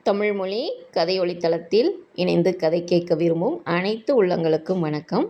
தமிழ்மொழி கதையொலித்தளத்தில் இணைந்து கதை கேட்க விரும்பும் அனைத்து உள்ளங்களுக்கும் வணக்கம்.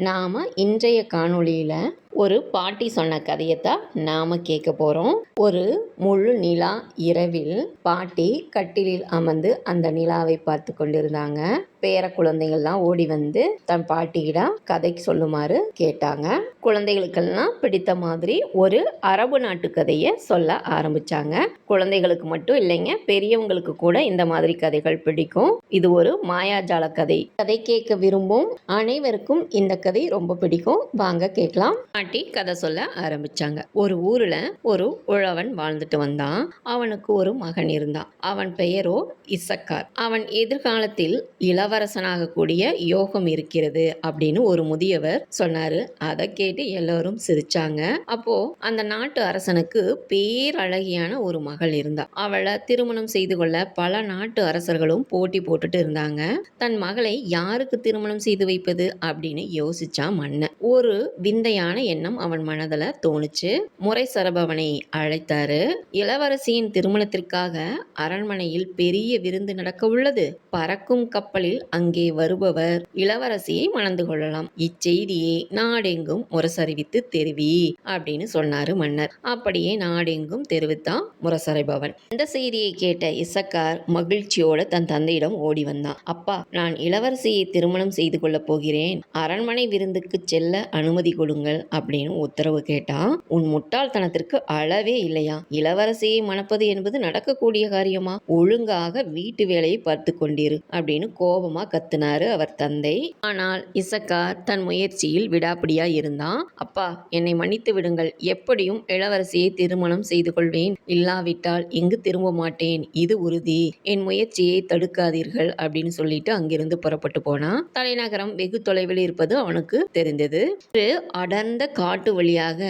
நாம் இன்றைய காணொளியில் ஒரு பாட்டி சொன்ன கதையைத்தான் நாம் கேட்க போகிறோம். ஒரு முழு நிலா இரவில் பாட்டி கட்டிலில் அமர்ந்து அந்த நிலாவை பார்த்து கொண்டிருந்தாங்க. பேர குழந்தைகள்லாம் ஓடி வந்து தன் பாட்டியிடம் கதை சொல்லுமாறு கேட்டாங்க. குழந்தைகளுக்கெல்லாம் பிடித்த மாதிரி ஒரு அரபு நாட்டு கதையை சொல்ல ஆரம்பிச்சாங்க. குழந்தைகளுக்கு மட்டும் இல்லைங்க, பெரியவங்களுக்கு கூட இந்த மாதிரி கதைகள் பிடிக்கும். இது ஒரு மாயாஜால கதை. கதை கேட்க விரும்பும் அனைவருக்கும் இந்த கதை ரொம்ப பிடிக்கும். வாங்க கேட்கலாம். பாட்டி கதை சொல்ல ஆரம்பிச்சாங்க. ஒரு ஊர்ல ஒரு உழவன் வாழ்ந்துட்டு வந்தான். அவனுக்கு ஒரு மகன் இருந்தான். அவன் பெயரோ இசக்கார். அவன் எதிர்காலத்தில் இளவரசனாக கூடிய யோகம் இருக்கிறது அப்படின்னு ஒரு முதியவர் சொன்னாரு. அதை கேட்டு எல்லோரும் சிரிச்சாங்க. அப்போ அந்த நாட்டு அரசனுக்கு பேரழகியான ஒரு மகள் இருந்தா. அவளை திருமணம் செய்து கொள்ள பல நாட்டு அரசர்களும் போட்டி போட்டுட்டு இருந்தாங்க. தன் மகளை யாருக்கு திருமணம் செய்து வைப்பது அப்படின்னு யோசிச்சான் மன்னன். ஒரு விந்தையான எண்ணம் அவன் மனதில் தோணுச்சு. முறை சரபவனை அழைத்தாரு. இளவரசியின் திருமணத்திற்காக அரண்மனையில் பெரிய விருந்து நடக்க உள்ளது. பறக்கும் கப்பலில் அங்கே வருபவர் இளவரசியை மணந்து கொள்ளலாம். இச்செய்தியை நாடெங்கும் முரசறிவித்து தெரிவி அப்படின்னு சொன்னாரு மன்னர். அப்படியே நாடெங்கும் தெரிவித்தான் முரசறைபவன். இந்த செய்தியை கேட்ட இசக்கார் மகிழ்ச்சியோட தன் தந்தையிடம் ஓடி வந்தான். அப்பா, நான் இளவரசியை திருமணம் செய்து கொள்ள போகிறேன். அரண்மனை விருந்துக்கு செல்ல அனுமதி கொடுங்கள் அப்படின்னு உத்தரவு கேட்டான். உன் முட்டாள்தனத்திற்கு அளவே இல்லையா? இளவரசியை மணப்பது என்பது நடக்கக்கூடிய காரியமா? ஒழுங்காக வீட்டு வேலையை பார்த்து கொண்டிரு அப்படின்னு கோபமா கத்துனாரு அவர் தந்தை. ஆனால் இசக்கார் தன் முயற்சியில் விடாப்பிடியா இருந்தான். அப்பா, என்னை மன்னித்து விடுங்கள். எப்படியும் இளவரசியை திருமணம் செய்து கொள்வேன். இல்லாவிட்டால் இங்கு திரும்ப மாட்டேன், இது உறுதி. என் முயற்சியை தடுக்காதீர்கள் அப்படின்னு சொல்லிட்டு அங்கிருந்து புறப்பட்டு போனான். தலைநகரம் வெகு தொலைவில் இருப்பது அவனுக்கு தெரிந்தது. அடர்ந்த காட்டு வழியாக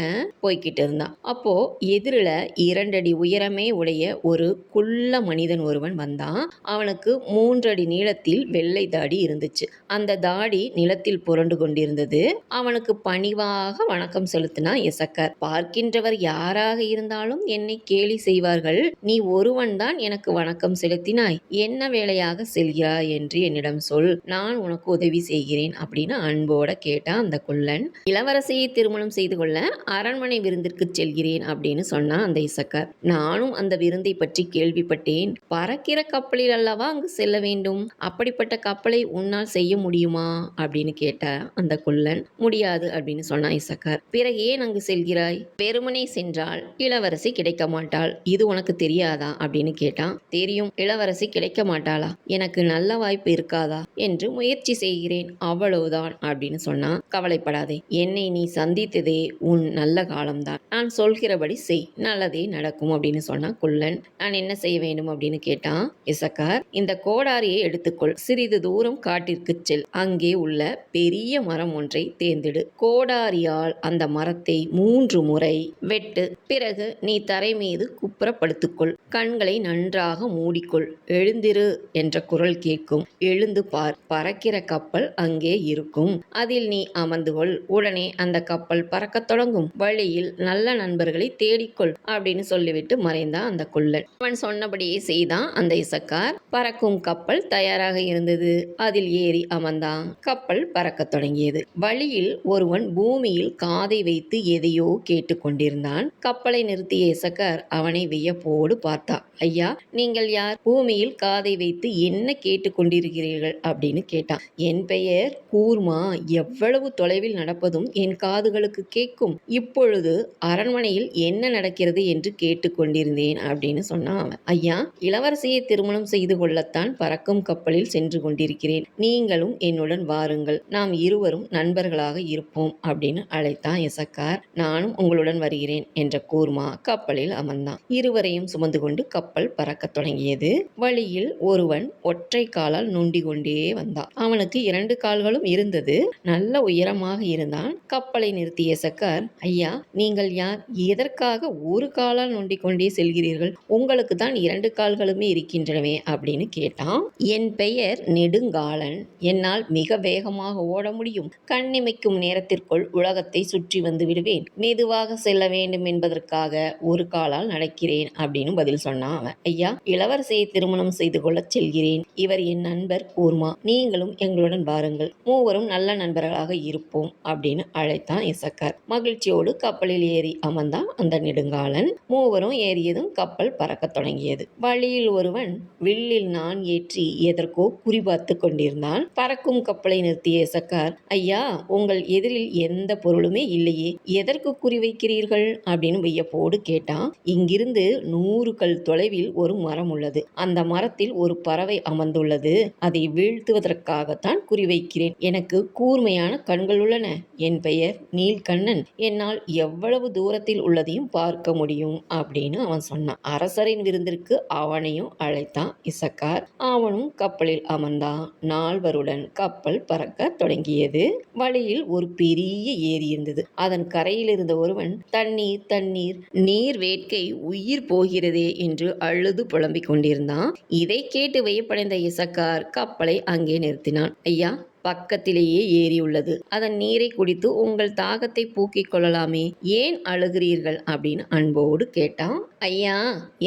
போய்கிட்டு இருந்தான். அப்போ எதிரில 2 அடி உயரமே உடைய ஒரு குள்ள மனிதன் ஒருவன் வந்தான். அவனுக்கு 3 அடி நீளத்தில் வெள்ளை தாடி இருந்துச்சு. அந்த தாடி நிலத்தில் புரண்டு கொண்டிருந்தது. அவனுக்கு பணிவாக வணக்கம் செலுத்தினா இசக்கார். பார்க்கின்றவர் யாராக இருந்தாலும் என்னை கேலி செய்வார்கள். நீ ஒருவன் தான் எனக்கு வணக்கம் செலுத்தினாய். என்ன வேலையாக செல்கிறாய் என்று என்னிடம் சொல், நான் உனக்கு உதவி செய்கிறேன் அப்படின்னு அன்போட கேட்டான் அந்த குள்ளன். இளவரசியை திருமணம் செய்து கொள்ள அரண்மனை விருந்திற்கு செல்கிறேன் அப்படின்னு சொன்னான் அந்த இசக்கார். நானும் அந்த விருந்தை பற்றி கேள்விப்பட்டேன். பறக்கிற கப்பலில் அல்லவா அங்கு செல்ல வேண்டும். அப்படிப்பட்ட கப்பலை உன்னால் செய்ய முடியுமா அப்படின்னு கேட்ட அந்த குள்ளன். முடியாது அப்படின்னு சொன்னான் இசக்கார். பிறகு ஏன் அங்கு செல்கிறாய்? வெறுமனே சென்றால் இளவரசி கிடைக்க மாட்டாள், இது உனக்கு தெரியாதா அப்படின்னு கேட்டான். தெரியும், இளவரசி கிடைக்க மாட்டாளா? எனக்கு நல்ல வாய்ப்பு இருக்காதா என்று முயற்சி செய்கிறேன், அவ்வளவுதான் அப்படின்னு சொன்னான். கவலைப்படாதே, என்னை நீ சந்தித்ததே உன் நல்ல காலம்தான். நான் சொல்கிறபடி செய், நல்லதே நடக்கும் அப்படின்னு சொன்னான் குள்ளன். நான் என்ன செய்ய வேண்டும் அப்படின்னு கேட்டான் இசக்கார். இந்த கோடாரியை எடுத்துக்கொள், சிறிது தூரம் காட்டிற்கு செல், அங்கே உள்ள பெரிய மரம் ஒன்றை தேர்ந்தெடு. கோடாரியால் அந்த மரத்தை 3 முறை வெட்டு. பிறகு நீ தரை மீது குப்புற படுத்துக்கொள், கண்களை நன்றாக மூடிக்கொள். எழுந்திரு என்ற குரல் கேட்கும். எழுந்து பார், பறக்கிற கப்பல் அங்கே இருக்கும், அதில் நீ அமர்ந்து கொள். உடனே அந்த கப்பல் பறக்கத் தொடங்கும். வழியில் நல்ல நண்பர்களை தேடிக்கொள் அப்படின்னு சொல்லிவிட்டு மறைந்தான் அந்த குள்ளன். அவன் சொன்னபடியே செய்தான் அந்த இசக்கார். பறக்கும் கப்பல் தயாராக இருந்தது. அதில் ஏறி அமர்ந்தான். கப்பல் பறக்கத் தொடங்கியது. வழியில் ஒருவன் பூமியில் காதை வைத்து எதையோ கேட்டு கொண்டிருந்தான். கப்பலை நிறுத்திய இசக்கார் அவனை வியப்போடு பார்த்தான். ஐயா, நீங்கள் யார்? பூமியில் காதை வைத்து என்ன கேட்டு கொண்டிருக்கிறீர்கள் அப்படின்னு கேட்டான். என் பெயர் கூர்மா. எவ்வளவு தொலைவில் நடப்பதும் என் காதுகளுக்கு கேட்கும். இப்பொழுது அரண்மனையில் என்ன நடக்கிறது என்று கேட்டுக்கொண்டிருந்தேன் அப்படின்னு சொன்னான் அவன். ஐயா, இளவரசியை திருமணம் செய்து கொள்ளத்தான் பறக்கும் கப்பலில் சென்று கொண்டிருக்கிறேன். நீங்களும் என்னுடன் வாருங்கள், நாம் இருவரும் நண்பர்களாக இருப்போம் அப்படின்னு அழைத்தான் இசக்கார். நானும் உங்களுடன் வருகிறேன் என்ற கூர்மா கப்பலில் அமர்ந்தான். இருவரையும் சுமந்து கொண்டு கப்பல் பறக்க தொடங்கியது. வழியில் ஒருவன் ஒற்றை கால் காலால் நொண்டி கொண்டே வந்தான். அவனுக்கு 2 கால்களும் இருந்தது. நல்ல உயரமாக இருந்தான். கப்பலை நிறுத்திய இசக்கார், ஐயா, நீங்கள் யார்? எதற்காக ஒரு காலால் நொண்டிக் கொண்டே செல்கிறீர்கள்? உங்களுக்கு தான் 2 கால்களுமே இருக்கின்றனவே அப்படின்னு கேட்டான். என் பெயர் நெடுங்காலன். என்னால் மிக வேகமாக ஓட முடியும். கண்ணிமைக்கும் நேரத்திற்குள் உலகத்தை சுற்றி வந்து விடுவேன். மெதுவாக செல்ல வேண்டும் என்பதற்காக ஒரு காலால் நடக்கிறேன் அப்படின்னு பதில் சொன்னான் அவன். ஐயா, இளவரசியை திருமணம் செய்து கொள்ளச் செல்கிறேன். இவர் என் நண்பர் கூர்மா. நீங்களும் எங்களுடன் வாருங்கள். மூவரும் நல்ல நண்பர்களாக இருப்போம் அப்படின்னு அழைத்தான் இசக்கார். மகிழ்ச்சியோடு கப்பலில் ஏறி அமர்ந்தான் அந்த நெடுங்காலன். மூவரும் ஏறியதும் கப்பல் பறக்கத் தொடங்கியது. வழியில் ஒருவன் வில்லில் நான் ஏற்றி எதற்கோ குறிபார்த்து கொண்டிருந்தான். பறக்கும் கப்பலை நிறுத்திய இசக்கார், ஐயா, உங்கள் எதிரில் எந்த பொருளுமே இல்லையே, எதற்கு குறிவைக்கிறீர்கள் அப்படின்னு வியப்போடு கேட்டான். இங்கிருந்து 100 கல் தொலைவில் ஒரு மரம் உள்ளது. அந்த மரத்தில் ஒரு பறவை அமர்ந்துள்ளது. அதை வீழ்த்துவதற்காகத்தான் குறிவைக்கிறேன். எனக்கு கூர்மையான கண்கள் உள்ளன. என் பெயர் நீல்கண்ணன். என்னால் எவ்வளவு தூரத்தில் உள்ளதையும் பார்க்க முடியும் அப்படின்னு அவன் சொன்னான். அரசரின் விருந்திற்கு அவனையும் அழைத்தான் இசக்கார். அவனும் கப்பலில் அமர்ந்தான். நால்வருடன் கப்பல் பறக்க தொடங்கியது. வழியில் ஒரு பெரிய ஏரி இருந்தது. அதன் கரையில் இருந்த ஒருவன், தண்ணீர் தண்ணீர், நீர் வேட்கை, உயிர் போகிறதே என்று அழுது புலம்பிக் கொண்டிருந்தான். இதை கேட்டு வியப்படைந்த இசக்கார் கப்பலை அங்கே நிறுத்தினான். ஐயா, பக்கத்திலேயே ஏரி உள்ளது. அதன் நீரை குடித்து உங்கள் தாகத்தை போக்கிக் கொள்ளலாமே, ஏன் அழுகிறீர்கள் அப்படின்னு அன்போடு கேட்டான். ஐயா,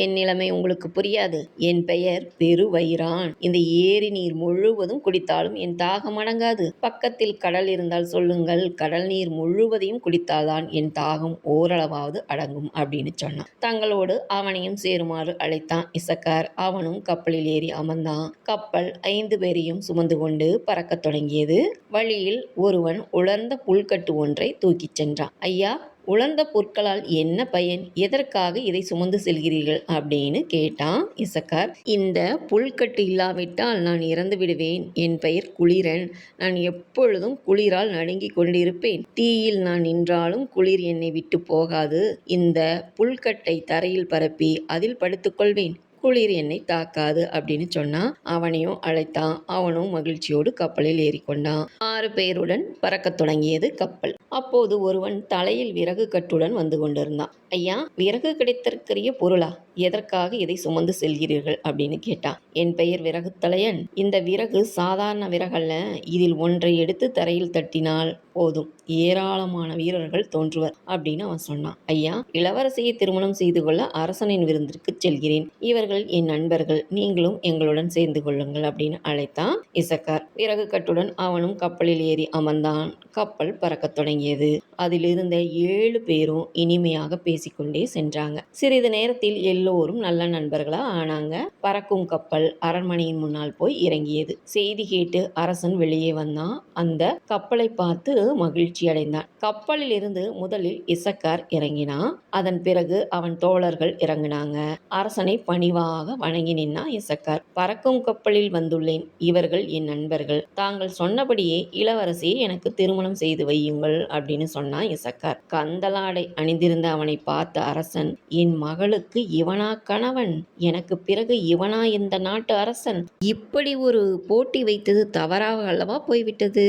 என் நிலைமை உங்களுக்கு புரியாது. என் பெயர் பெருவயிரான். இந்த ஏரி நீர் முழுவதும் குடித்தாலும் என் தாகம் அடங்காது. பக்கத்தில் கடல் இருந்தால் சொல்லுங்கள், கடல் நீர் முழுவதையும் குடித்தால்தான் என் தாகம் ஓரளவாவது அடங்கும் அப்படின்னு சொன்னான். தங்களோடு அவனையும் சேருமாறு அழைத்தான் இசக்கார். அவனும் கப்பலில் ஏறி அமர்ந்தான். கப்பல் 5 பேரையும் சுமந்து கொண்டு பறக்கத் தொடங்கியது. வழியில் ஒருவன் உலர்ந்த புல்கட்டு ஒன்றை தூக்கிச் சென்றான். ஐயா, உலர்ந்த புற்களால் என்ன பயன்? எதற்காக இதை சுமந்து செல்கிறீர்கள் அப்படின்னு கேட்டான் இசக்கார். இந்த புல்கட்டு இல்லாவிட்டால் நான் இறந்து விடுவேன். என் பெயர் குளிரன். நான் எப்பொழுதும் குளிரால் நடுங்கிக் கொண்டிருப்பேன். தீயில் நான் நின்றாலும் குளிர் என்னை விட்டு போகாது. இந்த புல்கட்டை தரையில் பரப்பி அதில் படுத்துக்கொள்வேன். குளிர் என்னை தாக்காது அப்படின்னு சொன்னான். அவனையும் அழைத்தான். அவனும் மகிழ்ச்சியோடு கப்பலில் ஏறிக்கொண்டான். 6 பேருடன் பறக்கத் தொடங்கியது கப்பல். அப்போது ஒருவன் தலையில் விறகு கட்டுடன் வந்து கொண்டிருந்தான். ஐயா, விறகு கிடைத்திருக்கிற பொருளா? எதற்காக இதை சுமந்து செல்கிறீர்கள் அப்படின்னு கேட்டான். என் பெயர் விறகு தலையன். இந்த விறகு சாதாரண விறகல்ல. இதில் ஒன்றை எடுத்து தரையில் தட்டினால் போதும், ஏராளமான வீரர்கள் தோன்றுவர் அப்படின்னு அவன் சொன்னான். ஐயா, இளவரசியை திருமணம் செய்து கொள்ள அரசனின் விருந்திற்கு செல்கிறேன். இவர்கள் என் நண்பர்கள். நீங்களும் எங்களுடன் சேர்ந்து கொள்ளுங்கள் அப்படின்னு அழைத்தான் இசக்கார். விறகு கட்டுடன் அவனும் கப்பலில் ஏறி அமர்ந்தான். கப்பல் பறக்கத் தொடங்கியது. அதில் இருந்த 7 பேரும் இனிமையாக பேசிக்கொண்டே சென்றாங்க. சிறிது நேரத்தில் எல்லோரும் நல்ல நண்பர்களா ஆனாங்க. பறக்கும் கப்பல் அரண்மனையின் முன்னால் போய் இறங்கியது. செய்தி கேட்டு அரசன் வெளியே வந்தான். அந்த கப்பலை பார்த்து மகிழ்ச்சி அடைந்தான். கப்பலில் இருந்து முதலில் இசக்கார் இறங்கினான். அதன் பிறகு அவன் தோழர்கள் இறங்கினாங்க. அரசனை பணிவாக வணங்கி நின்னான் இசக்கார். பறக்கும் கப்பலில் வந்துள்ளேன். இவர்கள் என் நண்பர்கள். தாங்கள் சொன்னபடியே இளவரசியை எனக்கு திருமணம் செய்து வையுங்கள் அப்படின்னு சொன்னான் இசக்கார். கந்தலாடை அணிந்திருந்த அவனை பார்த்த அரசன், என் மகளுக்கு இவனா கணவன்? எனக்கு பிறகு இவனா இந்த நாட்டு அரசன்? இப்படி ஒரு போட்டி வைத்தது தவறாக அல்லவா போய்விட்டது.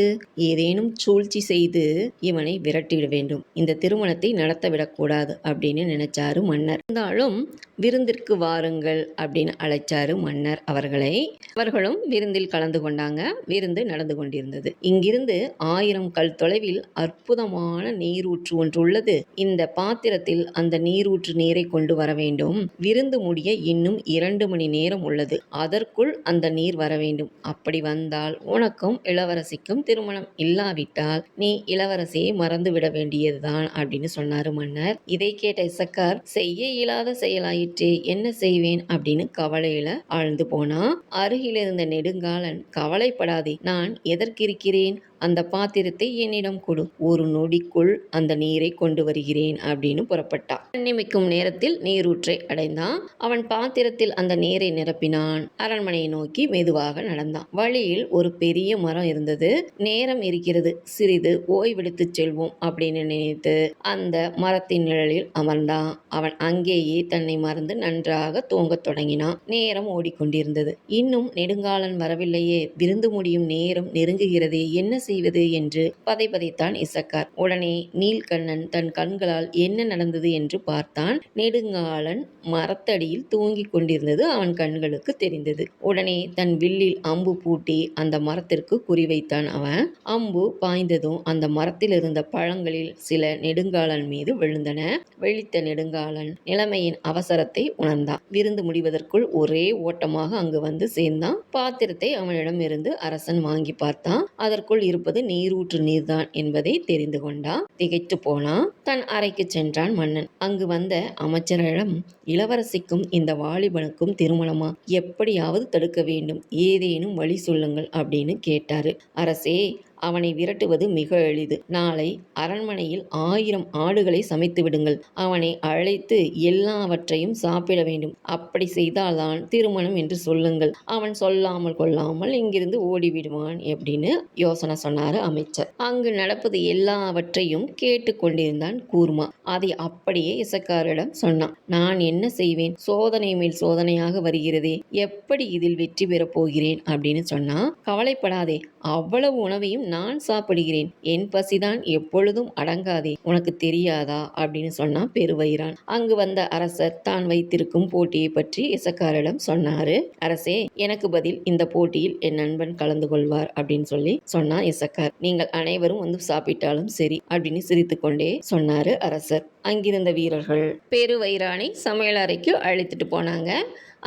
ஏதேனும் சூழ்ச்சி செய்து இவனை விரட்டிவிட வேண்டும். இந்த திருமணத்தை நடத்தவிடக்கூடாது அப்படின்னு நினைச்சாரு மன்னர். இருந்தாலும் விருந்திற்கு வாருங்கள் அப்படின்னு அழைச்சாரு மன்னர் அவர்களை. அவர்களும் விருந்தில் கலந்து கொண்டாங்க. விருந்து நடந்து கொண்டிருந்தது. இங்கிருந்து 1000 கல் தொலைவில் அற்புதமான நீரூற்று ஒன்று உள்ளது. இந்த பாத்திரத்தில் அந்த நீரூற்று நீரை கொண்டு வர வேண்டும். விருந்து முடிய இன்னும் 2 மணி நேரம் உள்ளது. அதற்குள் அந்த நீர் வர வேண்டும். அப்படி வந்தால் உனக்கும் இளவரசிக்கும் திருமணம், இல்லாவிட்டால் நீ இளவரசியை மறந்து விட வேண்டியதுதான் அப்படின்னு சொன்னாரு மன்னர். இதை கேட்ட இசக்கார், செய்ய இயலாத செயலாயிற்றே, என்ன செய்வேன் அப்படின்னு கவலையில ஆழ்ந்து போனா. அருகில் இருந்த நெடுங்காலன், கவலைப்படாதே, நான் எதற்கிருக்கிறேன்? அந்த பாத்திரத்தை என்னிடம் கொடு, ஒரு நொடிக்குள் அந்த நீரை கொண்டு வருகிறேன் அப்படின்னு புறப்பட்டான். நிமிக்கும் நேரத்தில் நீரூற்றை அடைந்தான். அவன் பாத்திரத்தில் அந்த நீரை நிரப்பினான். அரண்மனையை நோக்கி மெதுவாக நடந்தான். வழியில் ஒரு பெரிய மரம் இருந்தது. நேரம் இருக்கிறது, சிறிது ஓய்வெடுத்து செல்வோம் அப்படின்னு நினைத்து அந்த மரத்தின் நிழலில் அமர்ந்தான். அவன் அங்கேயே தன்னை மறந்து நன்றாக தூங்கத் தொடங்கினான். நேரம் ஓடிக்கொண்டிருந்தது. இன்னும் நெடுங்காலன் வரவில்லையே, விருந்து முடியும் நேரம் நெருங்குகிறதே, என்ன செய்வது என்று பதைபதைத்தான் இசக்கார். உடனே நீல்கண்ணன் தன் கண்களால் என்ன நடந்தது என்று பார்த்தான். நெடுங்காலன் மரத்தடியில் தூங்கிக் கொண்டிருந்தது அவன் கண்களுக்கு தெரிந்தது. உடனே தன் வில்லில் அம்பு பூட்டி அந்த மரத்திற்கு குறிவைத்தான். அவன் அம்பு பாய்ந்ததும் அந்த மரத்தில் இருந்த பழங்களில் சில நெடுங்காலன் மீது விழுந்தன. விழித்த நெடுங்காலன் நிலைமையின் அவசரத்தை உணர்ந்தான். விருந்து முடிவதற்குள் ஒரே ஓட்டமாக அங்கு வந்து சேர்ந்தான். பாத்திரத்தை அவனிடம் இருந்து அரசன் வாங்கி பார்த்தான். அதற்குள் இருப்பது நீரூற்று நீர்தான் என்பதை தெரிந்து கொண்டான். திகைத்து போனான். தன் அறைக்கு சென்றான் மன்னன். அங்கு வந்த அமைச்சரிடம், இளவரசிக்கும் இந்த வாலிபனுக்கும் திருமணமா? எப்படியாவது தடுக்க வேண்டும், ஏதேனும் வழி சொல்லுங்கள் அப்படின்னு கேட்டாரு. அரசே, அவனை விரட்டுவது மிக எளிது. நாளை அரண்மனையில் 1000 ஆடுகளை சமைத்து விடுங்கள். அவனை அழைத்து எல்லாவற்றையும் சாப்பிட வேண்டும். அப்படி செய்தால்தான் திருமணம் என்று சொல்லுங்கள். அவன் சொல்லாமல் கொள்ளாமல் இங்கிருந்து ஓடிவிடுவான் அப்படின்னு யோசனை சொன்னாரு அமைச்சர். அங்கு நடப்பது எல்லாவற்றையும் கேட்டு கொண்டிருந்தான் கூர்மா. அதை அப்படியே இசக்காரிடம் சொன்னான். நான் என்ன செய்வேன்? சோதனை மேல் சோதனையாக வருகிறதே, எப்படி இதில் வெற்றி பெறப் போகிறேன் அப்படின்னு சொன்னா. கவலைப்படாதே, அவ்வளவு உணவையும் நான் சாப்பிடுகிறேன். என் பசிதான் எப்பொழுதும் அடங்காதே, உனக்கு தெரியாதா அப்படின்னு சொன்னான் பெருவயிரான். அங்கு வந்த அரசர் தான் வைத்திருக்கும் போட்டியை பற்றி இசக்காரிடம் சொன்னாரு. அரசே, எனக்கு பதில் இந்த போட்டியில் என் நண்பன் கலந்து கொள்வார் அப்படின்னு சொல்லி சொன்னான் இசக்கார். நீங்கள் அனைவரும் வந்து சாப்பிட்டாலும் சரி அப்படின்னு சிரித்து கொண்டே சொன்னாரு அரசர். அங்கிருந்த வீரர்கள் பெருவயிரானை சமையல் அறைக்கு அழைத்துட்டு போனாங்க.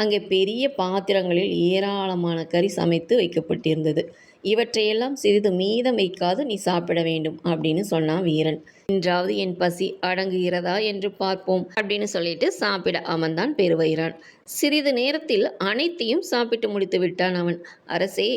அங்கே பெரிய பாத்திரங்களில் ஏராளமான கறி சமைத்து வைக்கப்பட்டிருந்தது. இவற்றையெல்லாம் சிறிது மீதம் வைக்காது நீ சாப்பிட வேண்டும் அப்படின்னு சொன்னான் வீரன். இன்றாவது என் பசி அடங்குகிறதா என்று பார்ப்போம் அப்படின்னு சொல்லிட்டு சாப்பிட அமர்ந்தான் பெருவயிரான். சிறிது நேரத்தில் அனைத்தையும் சாப்பிட்டு முடித்து விட்டான் அவன். அரசே,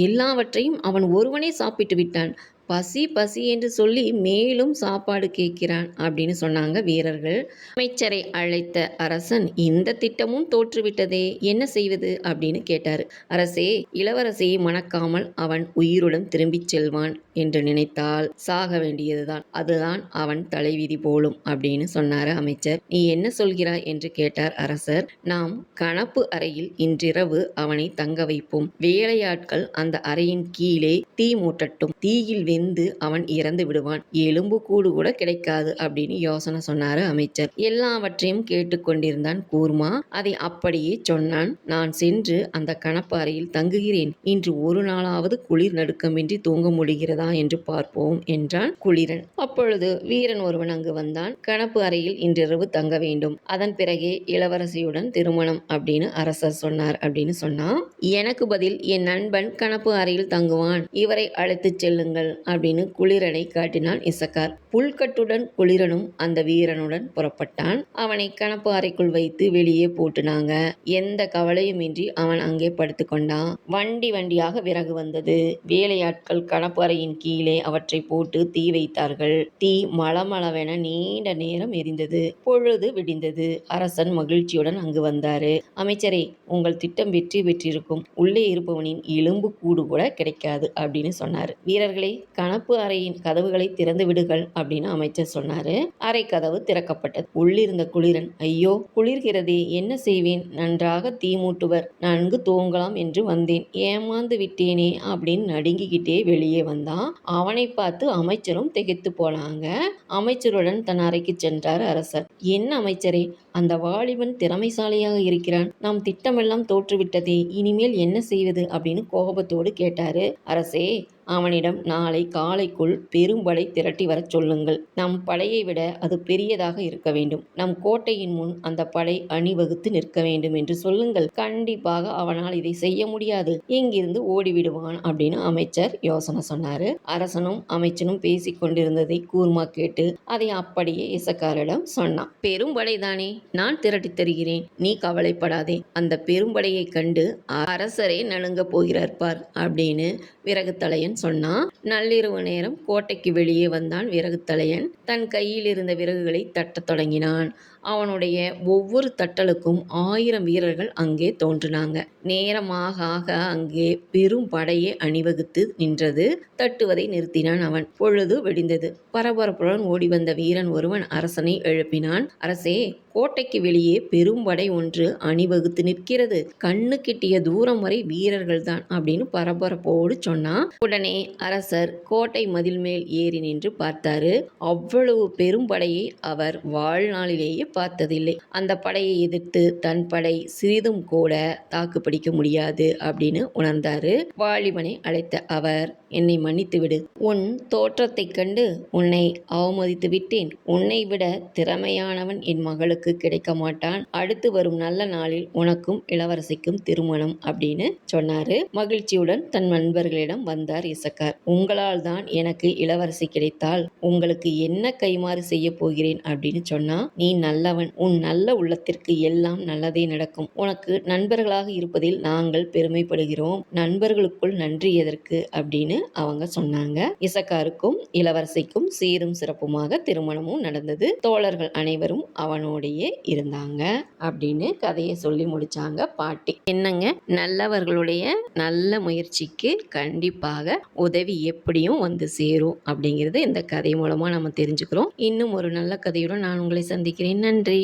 எல்லாவற்றையும் அவன் ஒருவனே சாப்பிட்டு விட்டான். பசி பசி என்று சொல்லி மேலும் சாப்பாடு கேட்கிறான் அப்படின்னு சொன்னாங்க வீரர்கள். அமைச்சரை அழைத்த அரசன், இந்த திட்டமும் தோற்றுவிட்டதே, என்ன செய்வது அப்படின்னு கேட்டாரு. அரசே, இளவரசியை மணக்காமல் அவன் உயிருடன் திரும்பிச் செல்வான் என்று நினைத்தால் சாக வேண்டியதுதான். அதுதான் அவன் தலைவிதி போலும் அப்படின்னு சொன்னாரு அமைச்சர். நீ என்ன சொல்கிறாய் என்று கேட்டார் அரசர். நாம் கணப்பு அறையில் இன்றிரவு அவனை தங்க வைப்போம். வேலையாட்கள் அந்த அறையின் கீழே தீ மூட்டட்டும். தீயில் வெந்து அவன் இறந்து விடுவான். எலும்பு கூடு கூட கிடைக்காது அப்படின்னு யோசனை சொன்னாரு அமைச்சர். எல்லாவற்றையும் கேட்டுக்கொண்டிருந்தான் கூர்மா. அதை அப்படியே சொன்னான். நான் சென்று அந்த கணப்பு அறையில் தங்குகிறேன். இன்று ஒரு நாளாவது குளிர் நடுக்கமின்றி தூங்க முடிகிறதா என்று பார்ப்போம் என்றான் குளிரன். அப்பொழுது வீரன் ஒருவன் அங்கு வந்தான். கணப்பு அறையில் இன்றிரவு தங்க வேண்டும், அதன் பிறகே இளவரசியுடன் திருமணம் அப்படின்னு அரசர் சொன்னார் அப்படின்னு சொன்னான். எனக்கு பதில் என் நண்பன் கணப்பு அறையில் தங்குவான், இவரை அழைத்து செல்லுங்கள் அப்படின்னு குளிரனை காட்டினான் இசக்கார். புல்கட்டுடன் குளிரனும் அந்த வீரனுடன் புறப்பட்டான். அவனை கணப்பு அறைக்குள் வைத்து வெளியே போட்டுனாங்க. எந்த கவலையுமின்றி அவன் அங்கே படுத்து கொண்டான். வண்டி வண்டியாக விறகு வந்தது. வேலையாட்கள் கணப்பு அறையின் கீழே அவற்றை போட்டு தீ வைத்தார்கள். தீ மளமளவென நீண்ட நேரம் எரிந்தது. பொழுது விடிந்தது. அரசன் மகிழ்ச்சியுடன் அங்கு வந்தாரு. அமைச்சரே, உங்கள் திட்டம் வெற்றி பெற்றிருக்கும். உள்ளே இருப்பவனின் எலும்பு கூடு கூட கிடைக்காது அப்படின்னு சொன்னாரு. வீரர்களே, கணப்பு அறையின் கதவுகளை திறந்து விடுகள் அப்படின்னு அமைச்சர் சொன்னாரு. அறை கதவு திறக்கப்பட்டது. உள்ளிருந்த குளிரன், ஐயோ குளிர்கிறதே, என்ன செய்வேன்? நன்றாக தீ மூட்டுவர், நன்கு தூங்கலாம் என்று வந்தேன், ஏமாந்து விட்டேனே அப்படின்னு நடுங்கிக்கிட்டே வெளியே வந்தான். அவனை பார்த்து அமைச்சரும் திகைத்து போனாங்க. அமைச்சருடன் தன் அறைக்கு சென்றார் அரசர். என்ன அமைச்சரே, அந்த வாலிபன் திறமைசாலியாக இருக்கிறான். நாம் திட்டமெல்லாம் தோற்றுவிட்டதே, இனிமேல் என்ன செய்வது அப்படின்னு கோபத்தோடு கேட்டாரு. அரசே, அவனிடம் நாளை காலைக்குள் பெரும்படை திரட்டி வரச் சொல்லுங்கள். நம் படையை விட அது பெரியதாக இருக்க வேண்டும். நம் கோட்டையின் முன் அந்த படை அணிவகுத்து நிற்க வேண்டும் என்று சொல்லுங்கள். கண்டிப்பாக அவனால் இதை செய்ய முடியாது, இங்கிருந்து ஓடிவிடுவான் அப்படின்னு அமைச்சர் யோசனை சொன்னாரு. அரசனும் அமைச்சனும் பேசிக் கொண்டிருந்ததை கூர்மா கேட்டு அதை அப்படியே இசக்காரிடம் சொன்னான். பெரும்படைதானே, நான் திரட்டி தருகிறேன், நீ கவலைப்படாதே. அந்த பெரும்படையை கண்டு அரசரே நடுங்க போகிறார் பார் அப்படின்னு விறகு தலையன் அப்படின்னு சொன்னா. நள்ளிரவு நேரம் கோட்டைக்கு வெளியே வந்தான் விறகுத்தலையன். தன் கையில் இருந்த விறகுகளை தட்டத் தொடங்கினான். அவனுடைய ஒவ்வொரு தட்டலுக்கும் 1000 வீரர்கள் அங்கே தோன்றினாங்க. நேரமாக ஆக அங்கே பெரும் படையே அணிவகுத்து நின்றது. தட்டுவதை நிறுத்தினான் அவன். பொழுது வெடிந்தது. பரபரப்புடன் ஓடி வந்த வீரன் ஒருவன் அரசனை எழுப்பினான். அரசே, கோட்டைக்கு வெளியே பெரும்படை ஒன்று அணிவகுத்து நிற்கிறது. கண்ணு கிட்டிய தூரம் வரை வீரர்கள் தான் அப்படின்னு பரபரப்போடு சொன்னான். உடனே அரசர் கோட்டை மதில் மேல் ஏறி நின்று பார்த்தாரு. அவ்வளவு பெரும்படையை அவர் வாழ்நாளிலேயே பார்த்ததில்லை. அந்த படையை எதிர்த்து தன் படை சிறிதும் கூட தாக்கு பிடிக்க முடியாது அப்படின்னு உணர்ந்தாரு. வாலிபனை அழைத்த அவர், என்னை மன்னித்து விடு. உன் தோற்றத்தைக் கண்டு உன்னை அவமதித்து விட்டேன். உன்னை விட திறமையானவன் என் மகளுக்கு கிடைக்க மாட்டான். அடுத்து வரும் நல்ல நாளில் உனக்கும் இளவரசிக்கும் திருமணம் அப்படின்னு சொன்னாரு. மகிழ்ச்சியுடன் தன் நண்பர்களிடம் வந்தார் இசக்கார். உங்களால் தான் எனக்கு இளவரசி கிடைத்தால் உங்களுக்கு என்ன கைமாறு செய்ய போகிறேன் அப்படின்னு சொன்னா. நீ நல்லவன். உன் நல்ல உள்ளத்திற்கு எல்லாம் நல்லதே நடக்கும். உனக்கு நண்பர்களாக இருப்பதில் நாங்கள் பெருமைப்படுகிறோம். நண்பர்களுக்குள் நன்றி எதற்கு அப்படின்னு அவங்க சொன்னாங்க. இசக்காருக்கும் இளவரசிக்கும் சீரும் சிறப்புமாக திருமணமும் நடந்தது. தோழர்கள் அனைவரும் அவனோடையே இருந்தாங்க அப்படின்னு கதையை சொல்லி முடிச்சாங்க பாட்டி. என்னங்க, நல்லவர்களுடைய நல்ல முயற்சிக்கு கண்டிப்பாக உதவி எப்படியும் வந்து சேரும் அப்படிங்கிறது இந்த கதை மூலமா நம்ம தெரிஞ்சுக்கிறோம். இன்னும் ஒரு நல்ல கதையுடன் நான் உங்களை சந்திக்கிறேன். நன்றி.